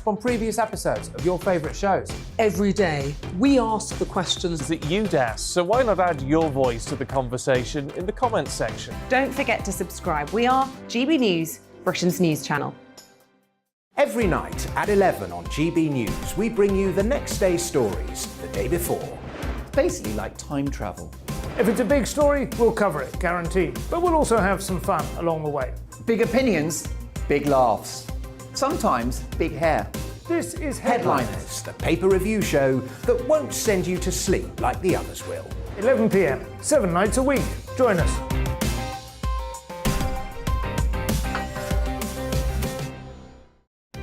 up on previous episodes of your favourite shows. Every day, we ask the questions that you'd ask, so why not add your voice to the conversation in the comments section? Don't forget to subscribe. We are GB News, Britain's news channel. Every night at 11 on GB News, we bring you the next day's stories the day before. It's basically like time travel. If it's a big story, we'll cover it, guaranteed. But we'll also have some fun along the way. Big opinions, big laughs. Sometimes big hair. This is Headliners, the paper review show that won't send you to sleep like the others will. 11 p.m, 7 nights a week. Join us.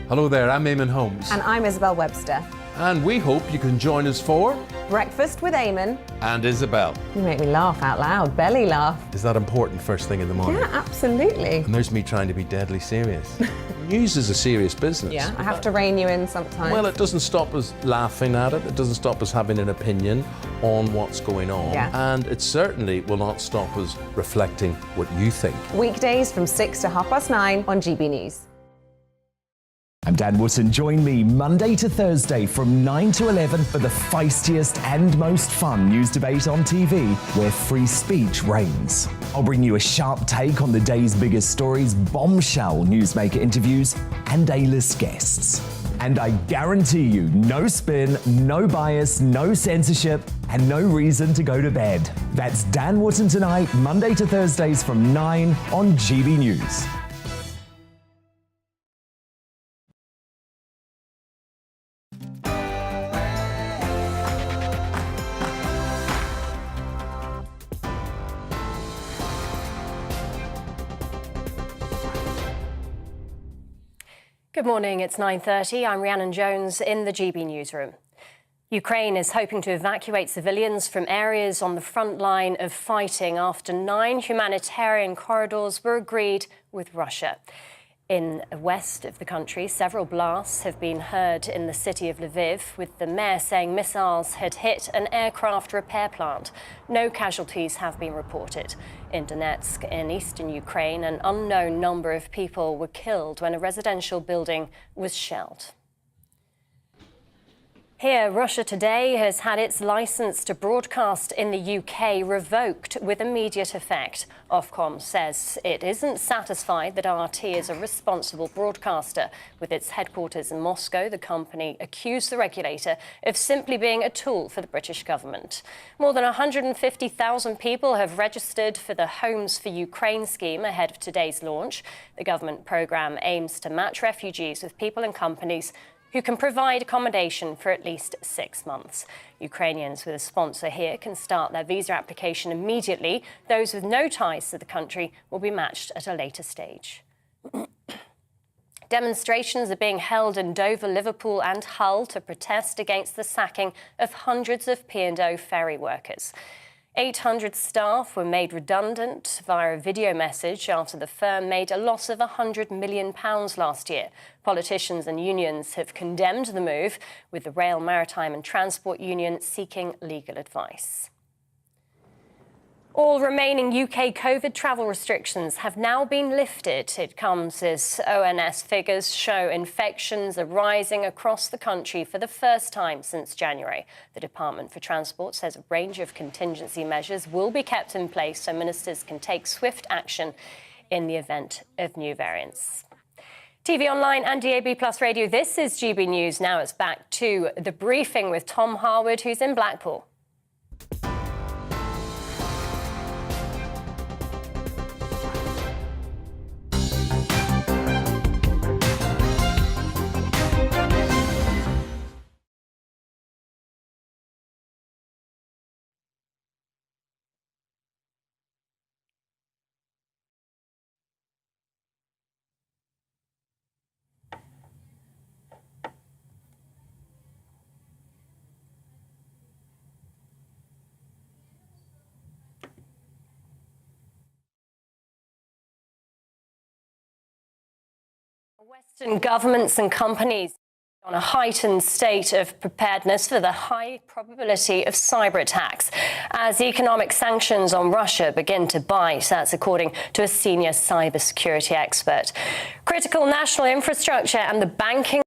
Hello there, I'm Eamon Holmes. And I'm Isabel Webster. And we hope you can join us for Breakfast with Eamon. And Isabel. You make me laugh out loud, belly laugh. Is that important first thing in the morning? Yeah, absolutely. And there's me trying to be deadly serious. News is a serious business. Yeah, I have to rein you in sometimes. Well, it doesn't stop us laughing at it. It doesn't stop us having an opinion on what's going on. Yeah. And it certainly will not stop us reflecting what you think. Weekdays from 6 to 9:30 on GB News. I'm Dan Wootton. Join me Monday to Thursday from 9 to 11 for the feistiest and most fun news debate on TV, where free speech reigns. I'll bring you a sharp take on the day's biggest stories, bombshell newsmaker interviews, and A-list guests. And I guarantee you, no spin, no bias, no censorship, and no reason to go to bed. That's Dan Wootton Tonight, Monday to Thursdays from 9 on GB News. Good morning, it's 9:30. I'm Rhiannon Jones in the GB newsroom. Ukraine is hoping to evacuate civilians from areas on the front line of fighting after 9 humanitarian corridors were agreed with Russia. In the west of the country, several blasts have been heard in the city of Lviv, with the mayor saying missiles had hit an aircraft repair plant. No casualties have been reported. In Donetsk, in eastern Ukraine, an unknown number of people were killed when a residential building was shelled. Here, Russia Today has had its licence to broadcast in the UK revoked with immediate effect. Ofcom says it isn't satisfied that RT is a responsible broadcaster. With its headquarters in Moscow, the company accused the regulator of simply being a tool for the British government. More than 150,000 people have registered for the Homes for Ukraine scheme ahead of today's launch. The government programme aims to match refugees with people and companies who can provide accommodation for at least 6 months. Ukrainians with a sponsor here can start their visa application immediately. Those with no ties to the country will be matched at a later stage. Demonstrations are being held in Dover, Liverpool and Hull to protest against the sacking of hundreds of P&O ferry workers. 800 staff were made redundant via a video message after the firm made a loss of £100 million last year. Politicians and unions have condemned the move, with the Rail, Maritime and Transport Union seeking legal advice. All remaining UK COVID travel restrictions have now been lifted. It comes as ONS figures show infections are rising across the country for the first time since January. The Department for Transport says a range of contingency measures will be kept in place so ministers can take swift action in the event of new variants. TV online and DAB+ radio, this is GB News. Now it's back to the briefing with Tom Harwood, who's in Blackpool. Western governments and companies on a heightened state of preparedness for the high probability of cyber attacks as economic sanctions on Russia begin to bite. That's according to a senior cybersecurity expert. Critical national infrastructure and the banking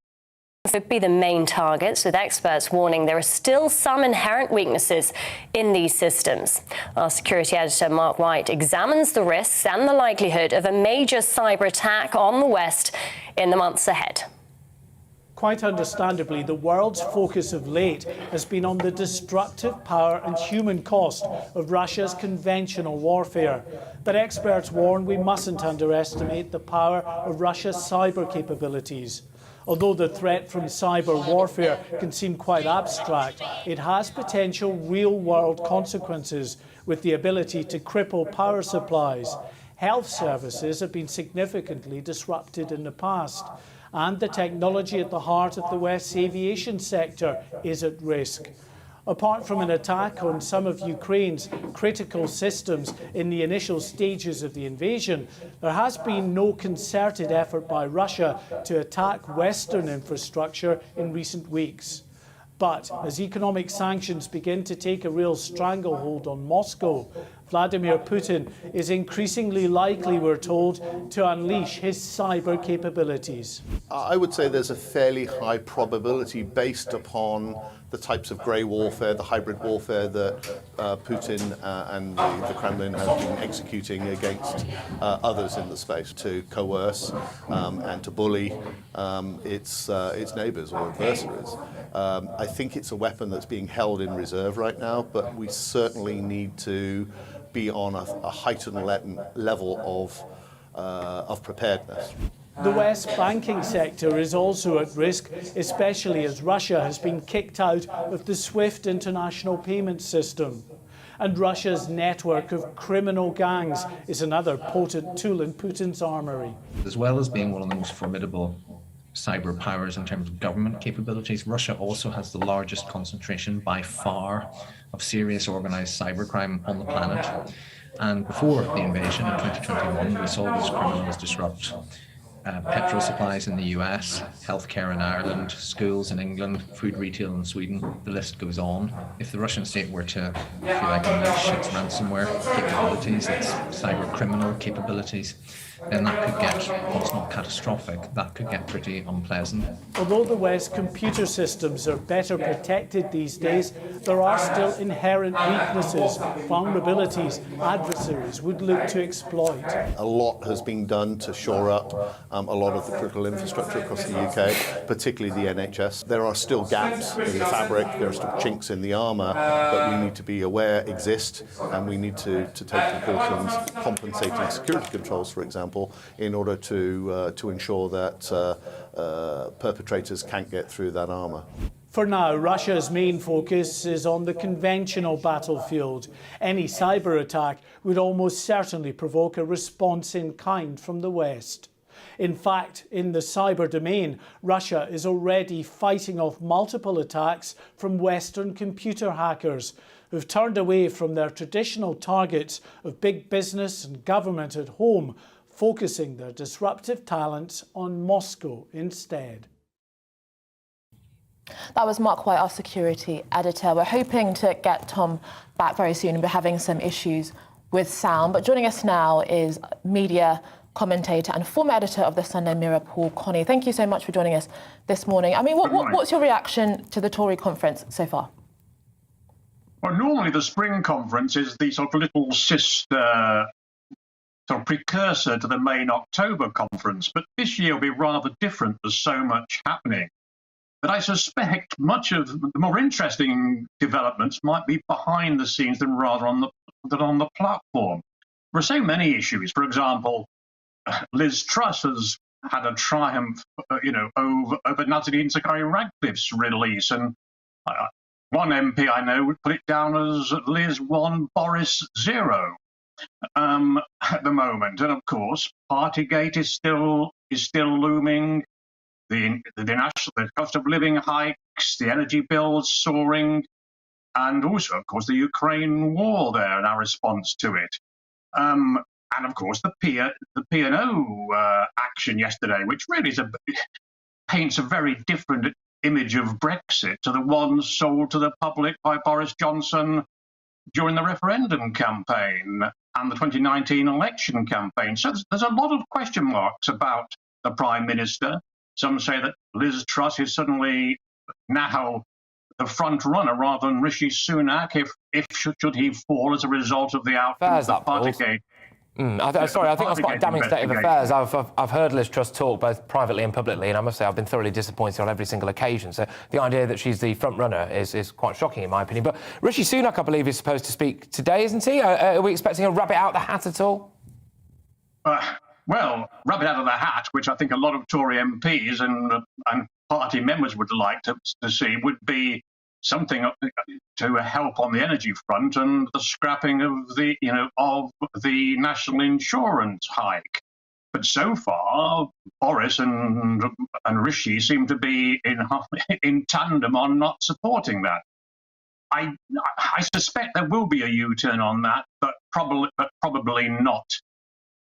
could be the main targets, with experts warning there are still some inherent weaknesses in these systems. Our security editor Mark White examines the risks and the likelihood of a major cyber attack on the West in the months ahead. Quite understandably, the world's focus of late has been on the destructive power and human cost of Russia's conventional warfare. But experts warn we mustn't underestimate the power of Russia's cyber capabilities. Although the threat from cyber warfare can seem quite abstract, it has potential real-world consequences, with the ability to cripple power supplies. Health services have been significantly disrupted in the past, and the technology at the heart of the West's aviation sector is at risk. Apart from an attack on some of Ukraine's critical systems in the initial stages of the invasion, there has been no concerted effort by Russia to attack Western infrastructure in recent weeks. But as economic sanctions begin to take a real stranglehold on Moscow, Vladimir Putin is increasingly likely, we're told, to unleash his cyber capabilities. I would say there's a fairly high probability, based upon the types of grey warfare, the hybrid warfare that Putin and the Kremlin have been executing against others in the space, to coerce and to bully its neighbours or adversaries. I think it's a weapon that's being held in reserve right now, but we certainly need to be on a heightened level of preparedness. The West's banking sector is also at risk, especially as Russia has been kicked out of the SWIFT international payment system. And Russia's network of criminal gangs is another potent tool in Putin's armory. As well as being one of the most formidable cyber powers in terms of government capabilities, Russia also has the largest concentration by far of serious organised cybercrime on the planet. And before the invasion in 2021, we saw these criminals disrupt petrol supplies in the US, healthcare in Ireland, schools in England, food retail in Sweden. The list goes on. If the Russian state were to, if you like, unleash its ransomware capabilities, its cyber criminal capabilities, then that could get, well, it's not catastrophic, that could get pretty unpleasant. Although the West's computer systems are better protected these days, there are still inherent weaknesses, vulnerabilities adversaries would look to exploit. A lot has been done to shore up a lot of the critical infrastructure across the UK, particularly the NHS. There are still gaps in the fabric, there are still chinks in the armour that we need to be aware exist, and we need to take precautions, compensating security controls, for example, in order to ensure that perpetrators can't get through that armour. For now, Russia's main focus is on the conventional battlefield. Any cyber attack would almost certainly provoke a response in kind from the West. In fact, in the cyber domain, Russia is already fighting off multiple attacks from Western computer hackers who've turned away from their traditional targets of big business and government at home, focusing their disruptive talents on Moscow instead. That was Mark White, our security editor. We're hoping to get Tom back very soon. We're having some issues with sound. But joining us now is media commentator and former editor of the Sunday Mirror, Paul Connie. Thank you so much for joining us this morning. I mean, what's your reaction to the Tory conference so far? Well, normally the spring conference is the sort of little sister, sort of precursor to the main October conference, but this year will be rather different. There's so much happening. But I suspect much of the more interesting developments might be behind the scenes than rather on the platform. There are so many issues. For example, Liz Truss has had a triumph, over Nadine Zaghari-Ratcliffe's release, and one MP I know would put it down as Liz 1, Boris 0 at the moment. And of course, Partygate is still looming. The cost of living hikes, the energy bills soaring, and also, of course, the Ukraine war there and our response to it. And of course, the P&O action yesterday, which really paints a very different image of Brexit to the one sold to the public by Boris Johnson during the referendum campaign and the 2019 election campaign. So there's a lot of question marks about the Prime Minister. some say that Liz Truss is suddenly now the front runner rather than Rishi Sunak if should he fall as a result of the outcome of the Partygate. Sorry, I think that's quite a damning state of affairs. I've heard Liz Truss talk both privately and publicly, and I must say I've been thoroughly disappointed on every single occasion. So the idea that she's the front runner is quite shocking in my opinion. But Rishi Sunak, I believe, is supposed to speak today, isn't he? Are we expecting a rabbit out the hat at all? Well, rabbit out of the hat, which I think a lot of Tory MPs and party members would like to see, would be something to help on the energy front and the scrapping of the national insurance hike. But so far, Boris and Rishi seem to be in tandem on not supporting that. I suspect there will be a U-turn on that, but probably not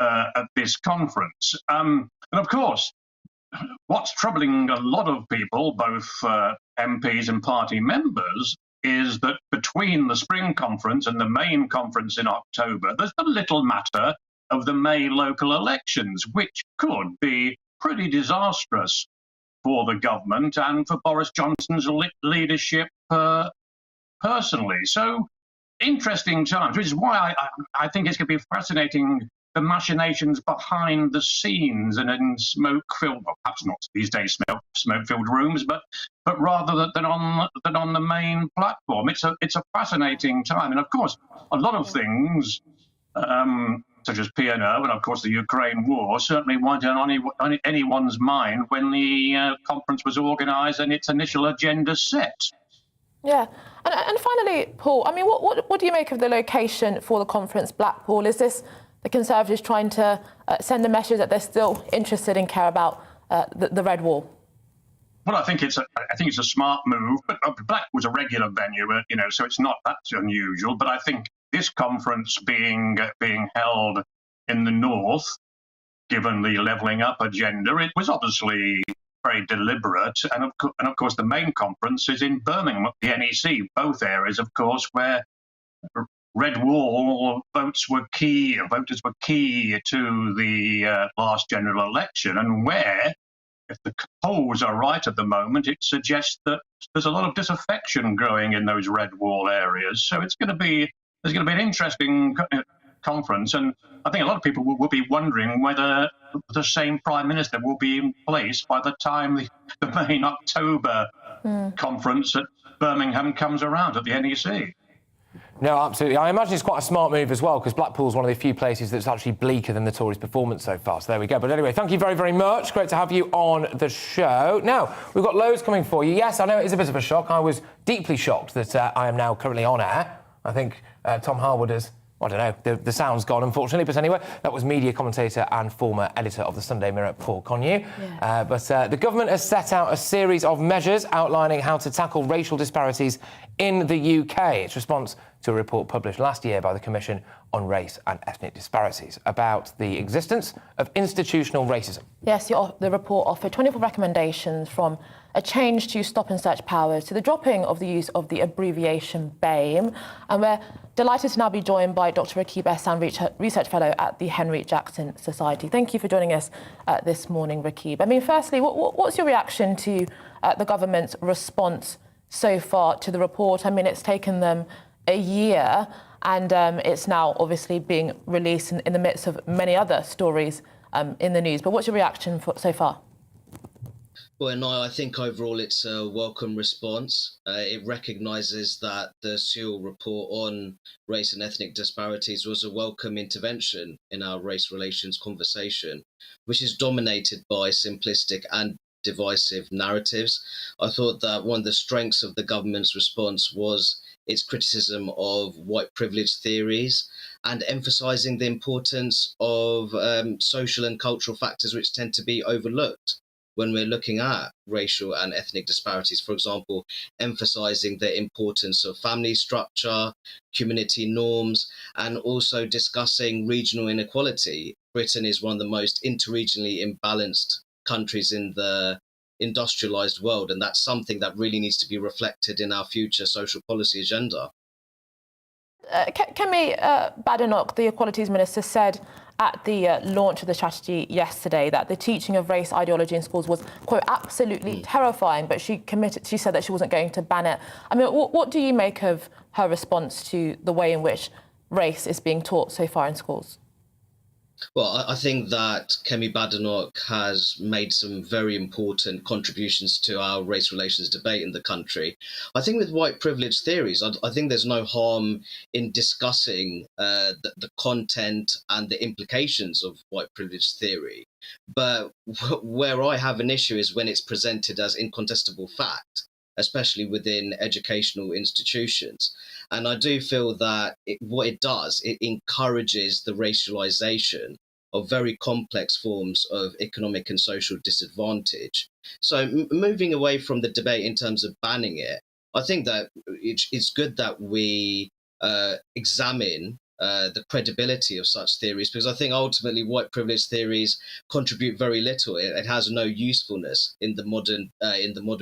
at this conference. And of course, what's troubling a lot of people, both MPs and party members, is that between the spring conference and the main conference in October, there's the little matter of the May local elections, which could be pretty disastrous for the government and for Boris Johnson's leadership personally. So, interesting times, which is why I think it's going to be fascinating, the machinations behind the scenes and in smoke-filled, well, perhaps not these days smoke-filled rooms, but rather than on the main platform. It's a fascinating time, and of course, a lot of things, such as P&O and of course the Ukraine war, certainly weren't on anyone's mind when the conference was organised and its initial agenda set. Yeah, and finally, Paul, I mean, what do you make of the location for the conference, Blackpool? Is this the Conservatives trying to send a message that they're still interested and care about the Red Wall? Well, I think it's a smart move, but Blackpool's a regular venue, so it's not that unusual. But I think this conference being held in the north, given the levelling up agenda, it was obviously very deliberate. And of course, the main conference is in Birmingham at the NEC, both areas, of course, where Red Wall voters were key to the last general election, and where, if the polls are right at the moment, it suggests that there's a lot of disaffection growing in those Red Wall areas. So there's going to be an interesting conference, and I think a lot of people will be wondering whether the same Prime Minister will be in place by the time the main October conference at Birmingham comes around at the NEC. No, absolutely. I imagine it's quite a smart move as well, because Blackpool's one of the few places that's actually bleaker than the Tories' performance so far. So there we go. But anyway, thank you very, very much. Great to have you on the show. Now, we've got loads coming for you. Yes, I know it is a bit of a shock. I was deeply shocked that I am now currently on air. I think Tom Harwood has... I don't know, the sound's gone, unfortunately. But anyway, that was media commentator and former editor of the Sunday Mirror, Paul Connew. Yeah. But the government has set out a series of measures outlining how to tackle racial disparities in the UK. Its response to a report published last year by the Commission on Race and Ethnic Disparities about the existence of institutional racism. Yes, the report offered 24 recommendations, from a change to stop and search powers to the dropping of the use of the abbreviation BAME. And we're delighted to now be joined by Dr. Rakib Ehsan, Research Fellow at the Henry Jackson Society. Thank you for joining us this morning, Rakib. I mean, firstly, what's your reaction to the government's response so far to the report? I mean, it's taken them a year, and it's now obviously being released in the midst of many other stories in the news. But what's your reaction so far? Well, no, I think overall it's a welcome response. It recognises that the Sewell report on race and ethnic disparities was a welcome intervention in our race relations conversation, which is dominated by simplistic and divisive narratives. I thought that one of the strengths of the government's response was its criticism of white privilege theories and emphasising the importance of social and cultural factors which tend to be overlooked when we're looking at racial and ethnic disparities. For example, emphasising the importance of family structure, community norms, and also discussing regional inequality. Britain is one of the most interregionally imbalanced countries in the industrialised world, and that's something that really needs to be reflected in our future social policy agenda. Kemi Badenoch, the Equalities Minister, said at the launch of the strategy yesterday that the teaching of race ideology in schools was, quote, absolutely terrifying, but she said that she wasn't going to ban it. I mean, what do you make of her response to the way in which race is being taught so far in schools? Well, I think that Kemi Badenoch has made some very important contributions to our race relations debate in the country. I think with white privilege theories, I think there's no harm in discussing the content and the implications of white privilege theory. But where I have an issue is when it's presented as incontestable fact, especially within educational institutions. And I do feel that what it does, it encourages the racialization of very complex forms of economic and social disadvantage. So moving away from the debate in terms of banning it, I think that it's good that we examine the credibility of such theories, because I think ultimately white privilege theories contribute very little. It has no usefulness in the modern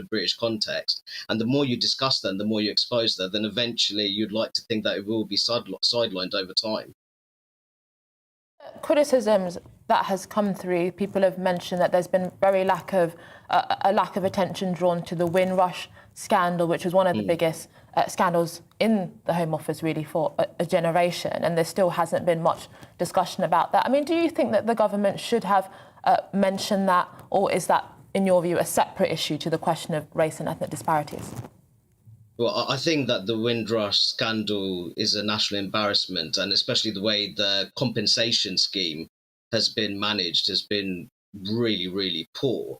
British context. And the more you discuss them, the more you expose them, then eventually you'd like to think that it will be sidelined over time. Criticisms that has come through, people have mentioned that there's been a lack of attention drawn to the Windrush scandal, which was one of the biggest scandals in the Home Office really for a generation, and there still hasn't been much discussion about that. I mean, do you think that the government should have mentioned that, or is that, in your view, a separate issue to the question of race and ethnic disparities? Well, I think that the Windrush scandal is a national embarrassment, and especially the way the compensation scheme has been managed has been really, really poor.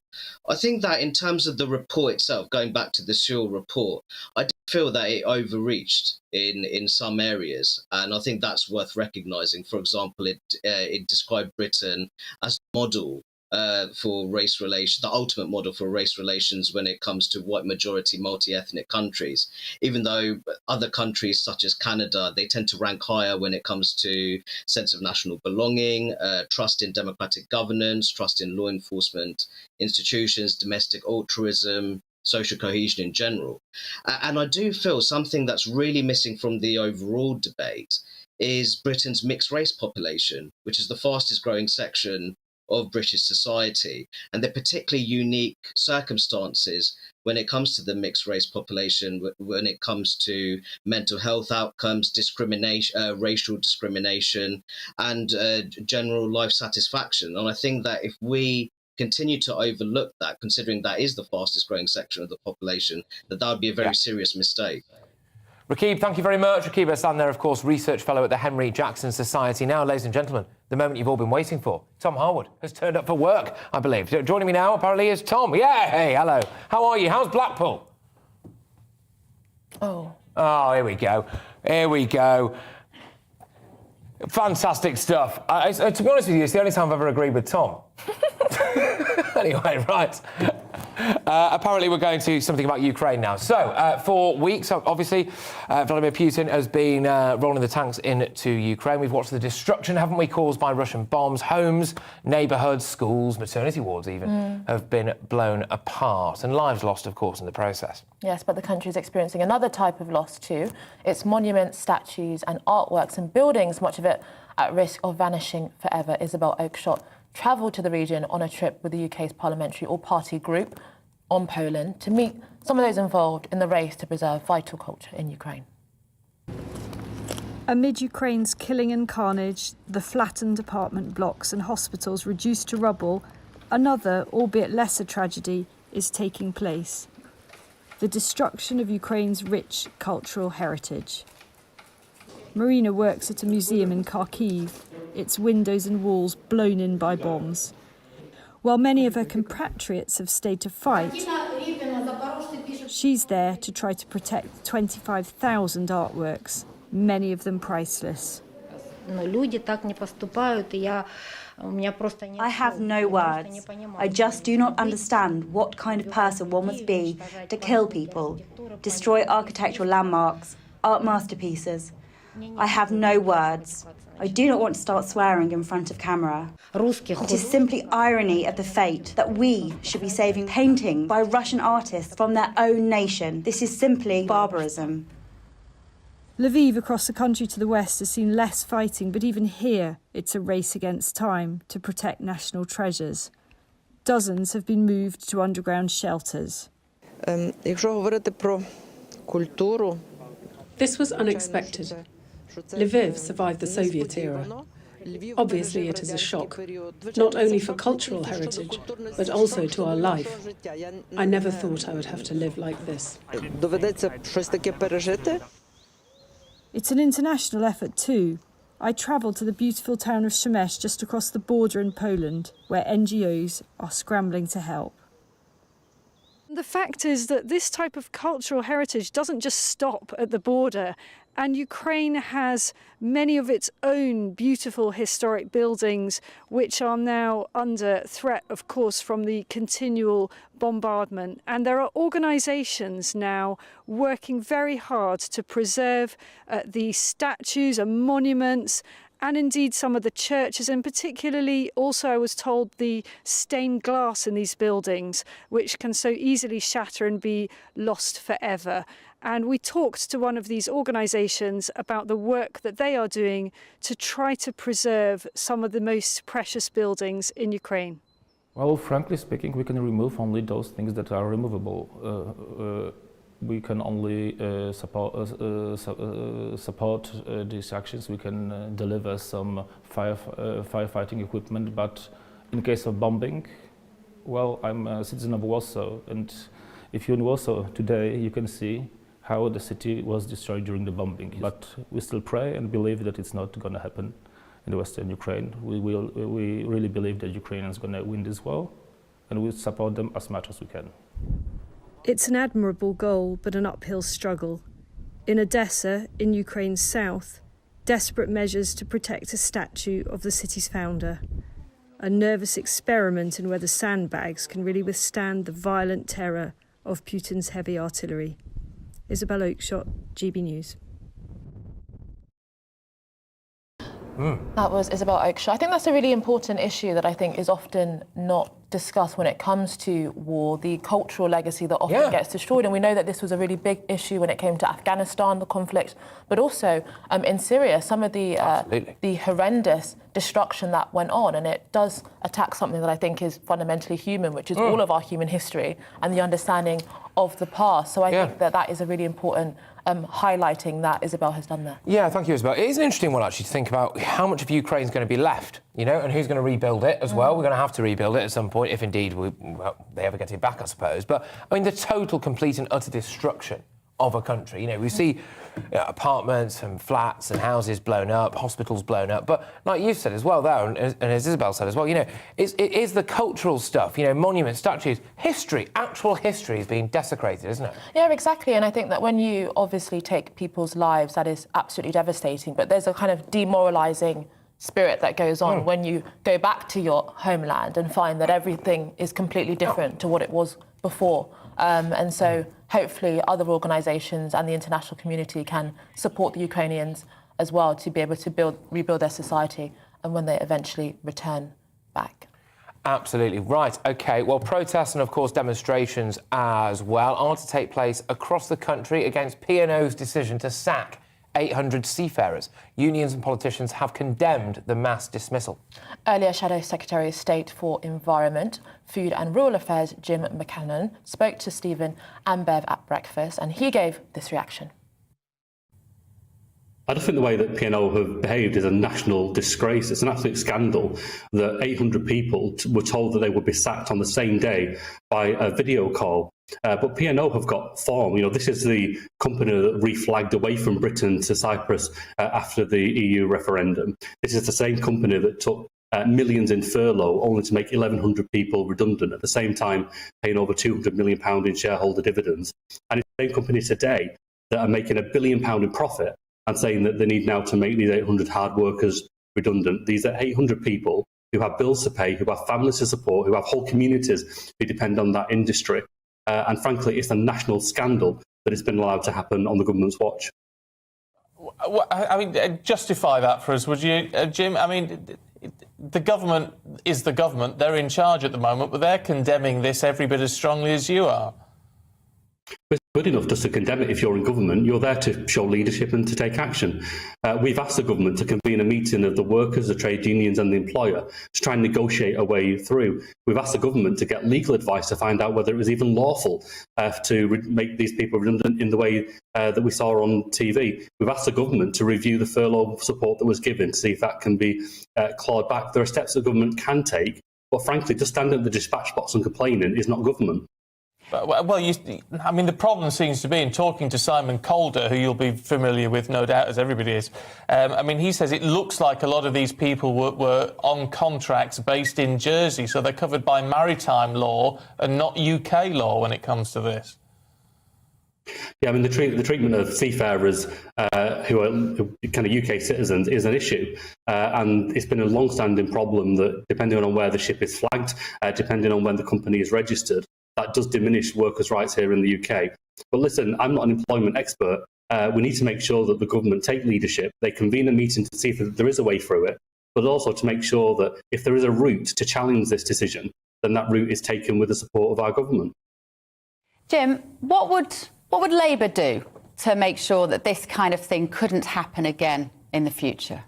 I think that in terms of the report itself, going back to the Sewell report, I do feel that it overreached in some areas, and I think that's worth recognising. For example, it described Britain as a model for race relations, the ultimate model for race relations when it comes to white majority multi-ethnic countries, even though other countries such as Canada, they tend to rank higher when it comes to sense of national belonging, trust in democratic governance, trust in law enforcement institutions, domestic altruism, social cohesion in general. And I do feel something that's really missing from the overall debate is Britain's mixed race population, which is the fastest growing section of British society, and the particularly unique circumstances when it comes to the mixed race population, when it comes to mental health outcomes, discrimination, racial discrimination, and general life satisfaction. And I think that if we continue to overlook that, considering that is the fastest growing section of the population, that would be a very serious mistake. Rakib, thank you very much. Rakib Hassan there, of course, Research Fellow at the Henry Jackson Society. Now, ladies and gentlemen, the moment you've all been waiting for. Tom Harwood has turned up for work, I believe. Joining me now, apparently, is Tom. Yeah, hey, hello. How are you? How's Blackpool? Oh, here we go. Here we go. Fantastic stuff. To be honest with you, it's the only time I've ever agreed with Tom. Anyway, right. Apparently we're going to something about Ukraine now. So, for weeks, obviously, Vladimir Putin has been rolling the tanks into Ukraine. We've watched the destruction, haven't we, caused by Russian bombs. Homes, neighbourhoods, schools, maternity wards even, have been blown apart. And lives lost, of course, in the process. Yes, but the country is experiencing another type of loss too. Its monuments, statues and artworks and buildings, much of it at risk of vanishing forever. Isabel Oakeshott travelled to the region on a trip with the UK's parliamentary all-party group on Poland to meet some of those involved in the race to preserve vital culture in Ukraine. Amid Ukraine's killing and carnage, the flattened apartment blocks and hospitals reduced to rubble, another, albeit lesser tragedy, is taking place. The destruction of Ukraine's rich cultural heritage. Marina works at a museum in Kharkiv, its windows and walls blown in by bombs. While many of her compatriots have stayed to fight, she's there to try to protect 25,000 artworks, many of them priceless. I have no words. I just do not understand what kind of person one must be to kill people, destroy architectural landmarks, art masterpieces. I have no words. I do not want to start swearing in front of camera. It is simply irony of the fate that we should be saving painting by Russian artists from their own nation. This is simply barbarism. Lviv across the country to the west has seen less fighting, but even here it's a race against time to protect national treasures. Dozens have been moved to underground shelters. This was unexpected. Lviv survived the Soviet era. Obviously, it is a shock, not only for cultural heritage, but also to our life. I never thought I would have to live like this. It's an international effort too. I travelled to the beautiful town of Przemyśl just across the border in Poland, where NGOs are scrambling to help. The fact is that this type of cultural heritage doesn't just stop at the border, and Ukraine has many of its own beautiful historic buildings which are now under threat, of course, from the continual bombardment. And there are organisations now working very hard to preserve the statues and monuments, and indeed some of the churches, and particularly also, I was told, the stained glass in these buildings, which can so easily shatter and be lost forever. And we talked to one of these organisations about the work that they are doing to try to preserve some of the most precious buildings in Ukraine. Well, frankly speaking, we can remove only those things that are removable. We can only support these actions. We can deliver some firefighting equipment, but in case of bombing, well, I'm a citizen of Warsaw, and if you're in Warsaw today, you can see how the city was destroyed during the bombing. But we still pray and believe that it's not going to happen in Western Ukraine. We really believe that Ukrainians are going to win this war, and we support them as much as we can. It's an admirable goal, but an uphill struggle. In Odessa, in Ukraine's south, desperate measures to protect a statue of the city's founder. A nervous experiment in whether sandbags can really withstand the violent terror of Putin's heavy artillery. Isabel Oakeshott, GB News. That was Isabel Oakeshott. I think that's a really important issue that I think is often not discussed when it comes to war, the cultural legacy that often gets destroyed. And we know that this was a really big issue when it came to Afghanistan, the conflict, but also in Syria, some of the horrendous destruction that went on. And it does attack something that I think is fundamentally human, which is all of our human history and the understanding of the past. So I think that that is a really important highlighting that Isabel has done there. Yeah, thank you, Isabel. It is an interesting one, actually, to think about how much of Ukraine is going to be left, you know, and who's going to rebuild it as well. We're going to have to rebuild it at some point, if indeed they ever get it back, I suppose. But, I mean, the total, complete and utter destruction of a country. You know, we see apartments and flats and houses blown up, hospitals blown up. But like you said as well there, and as Isabel said as well, you know, it is the cultural stuff, you know, monuments, statues, history, actual history is being desecrated, isn't it? Yeah, exactly. And I think that when you obviously take people's lives, that is absolutely devastating. But there's a kind of demoralising spirit that goes on when you go back to your homeland and find that everything is completely different to what it was before. And so hopefully other organisations and the international community can support the Ukrainians as well to be able to rebuild their society and when they eventually return back. Absolutely. Right, OK. Well, protests and, of course, demonstrations as well are to take place across the country against P&O's decision to sack 800 seafarers. Unions and politicians have condemned the mass dismissal. Earlier, Shadow Secretary of State for Environment, Food and Rural Affairs Jim McCannon spoke to Stephen and Bev at breakfast, and he gave this reaction. I just think the way that P&O have behaved is a national disgrace. It's an absolute scandal that 800 people were told that they would be sacked on the same day by a video call. But P&O have got form. You know, this is the company that reflagged away from Britain to Cyprus after the EU referendum. This is the same company that took millions in furlough only to make 1,100 people redundant, at the same time paying over £200 million in shareholder dividends. And it's the same company today that are making £1 billion in profit and saying that they need now to make these 800 hard workers redundant. These are 800 people who have bills to pay, who have families to support, who have whole communities who depend on that industry. And frankly, it's a national scandal that it's been allowed to happen on the government's watch. I mean, justify that for us, would you, Jim? I mean, the government is the government. They're in charge at the moment, but they're condemning this every bit as strongly as you are. It's good enough just to condemn it if you're in government. You're there to show leadership and to take action. We've asked the government to convene a meeting of the workers, the trade unions and the employer to try and negotiate a way through. We've asked the government to get legal advice to find out whether it was even lawful to make these people redundant in the way that we saw on TV. We've asked the government to review the furlough support that was given to see if that can be clawed back. There are steps the government can take, but frankly, just standing at the dispatch box and complaining is not government. Well, I mean, the problem seems to be, in talking to Simon Calder, who you'll be familiar with, no doubt, as everybody is, I mean, he says it looks like a lot of these people were on contracts based in Jersey, so they're covered by maritime law and not UK law when it comes to this. Yeah, I mean, the treatment of seafarers who are kind of UK citizens is an issue. And it's been a long-standing problem that, depending on where the ship is flagged, depending on when the company is registered, that does diminish workers' rights here in the UK. But listen, I'm not an employment expert. We need to make sure that the government take leadership. They convene a meeting to see if there is a way through it, but also to make sure that if there is a route to challenge this decision, then that route is taken with the support of our government. Jim, what would Labour do to make sure that this kind of thing couldn't happen again in the future?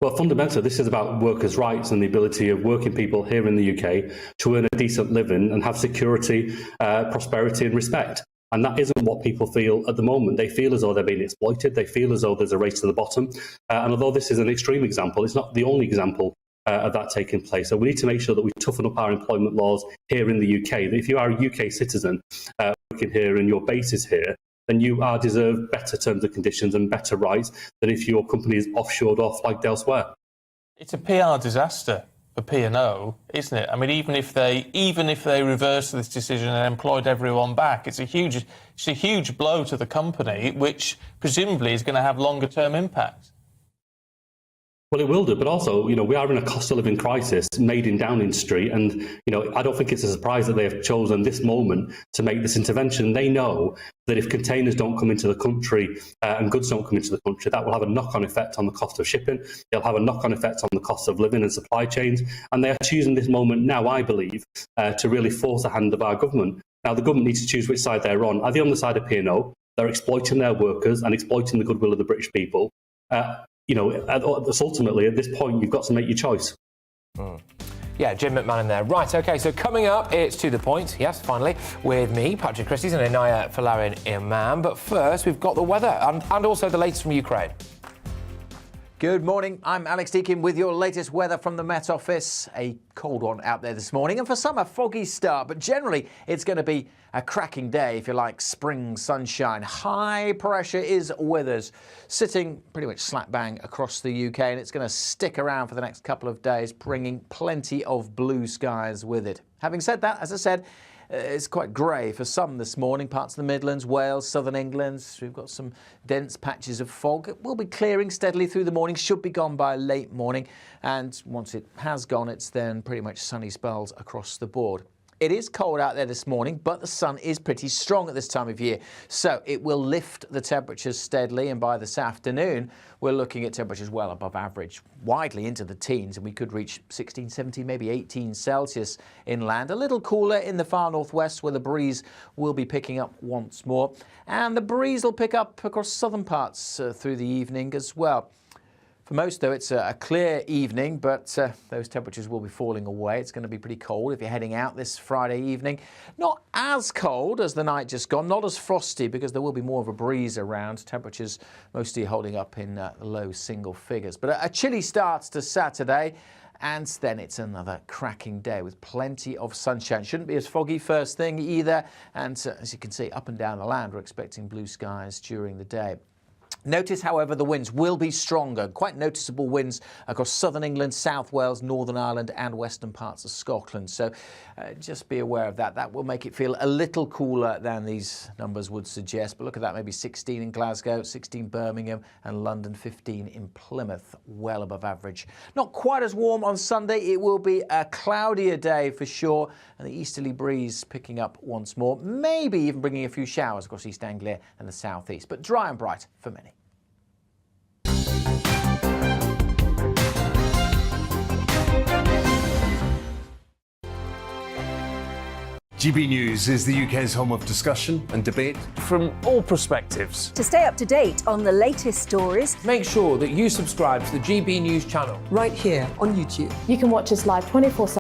Well, fundamentally, this is about workers' rights and the ability of working people here in the UK to earn a decent living and have security, prosperity and respect. And that isn't what people feel at the moment. They feel as though they're being exploited. They feel as though there's a race to the bottom. And although this is an extreme example, it's not the only example of that taking place. So we need to make sure that we toughen up our employment laws here in the UK. That if you are a UK citizen working here and your base is here, then you deserve better terms and conditions and better rights than if your company is offshored or flagged elsewhere. It's a PR disaster for P&O, isn't it? I mean, even if they reversed this decision and employed everyone back, it's a huge blow to the company, which presumably is going to have longer-term impact. Well, it will do, but also, we are in a cost of living crisis made in Downing Street, and, I don't think it's a surprise that they have chosen this moment to make this intervention. They know that if containers don't come into the country and goods don't come into the country, that will have a knock-on effect on the cost of shipping. It'll have a knock-on effect on the cost of living and supply chains, and they are choosing this moment now, I believe, to really force the hand of our government. Now, the government needs to choose which side they're on. Are they on the side of P&O? They're exploiting their workers and exploiting the goodwill of the British people. Ultimately, at this point, you've got to make your choice. Yeah, Jim McMahon there. Right, OK, so coming up, it's To The Point, yes, finally, with me, Patrick Christys and Inaya Falarin Imam. But first, we've got the weather and also the latest from Ukraine. Good morning, I'm Alex Deakin with your latest weather from the Met Office. A cold one out there this morning, and for some a foggy start, but generally it's going to be a cracking day if you like spring sunshine. High pressure is with us, sitting pretty much slap bang across the UK, and it's going to stick around for the next couple of days, bringing plenty of blue skies with it. Having said that, as I said, it's quite grey for some this morning, parts of the Midlands, Wales, southern England. We've got some dense patches of fog. It will be clearing steadily through the morning, should be gone by late morning. And once it has gone, it's then pretty much sunny spells across the board. It is cold out there this morning, but the sun is pretty strong at this time of year. So it will lift the temperatures steadily, and by this afternoon, we're looking at temperatures well above average, widely into the teens, and we could reach 16, 17, maybe 18 Celsius inland. A little cooler in the far northwest, where the breeze will be picking up once more. And the breeze will pick up across southern parts through the evening as well. For most, though, it's a clear evening, but those temperatures will be falling away. It's going to be pretty cold if you're heading out this Friday evening. Not as cold as the night just gone, not as frosty, because there will be more of a breeze around. Temperatures mostly holding up in low single figures. But a chilly start to Saturday, and then it's another cracking day with plenty of sunshine. Shouldn't be as foggy first thing either. And as you can see, up and down the land, we're expecting blue skies during the day. Notice, however, the winds will be stronger, quite noticeable winds across southern England, South Wales, Northern Ireland and western parts of Scotland. So just be aware of that. That will make it feel a little cooler than these numbers would suggest. But look at that, maybe 16 in Glasgow, 16 Birmingham and London, 15 in Plymouth, well above average. Not quite as warm on Sunday. It will be a cloudier day for sure, and the easterly breeze picking up once more, maybe even bringing a few showers across East Anglia and the southeast, but dry and bright for many. GB News is the UK's home of discussion and debate from all perspectives. To stay up to date on the latest stories, make sure that you subscribe to the GB News channel right here on YouTube. You can watch us live 24/7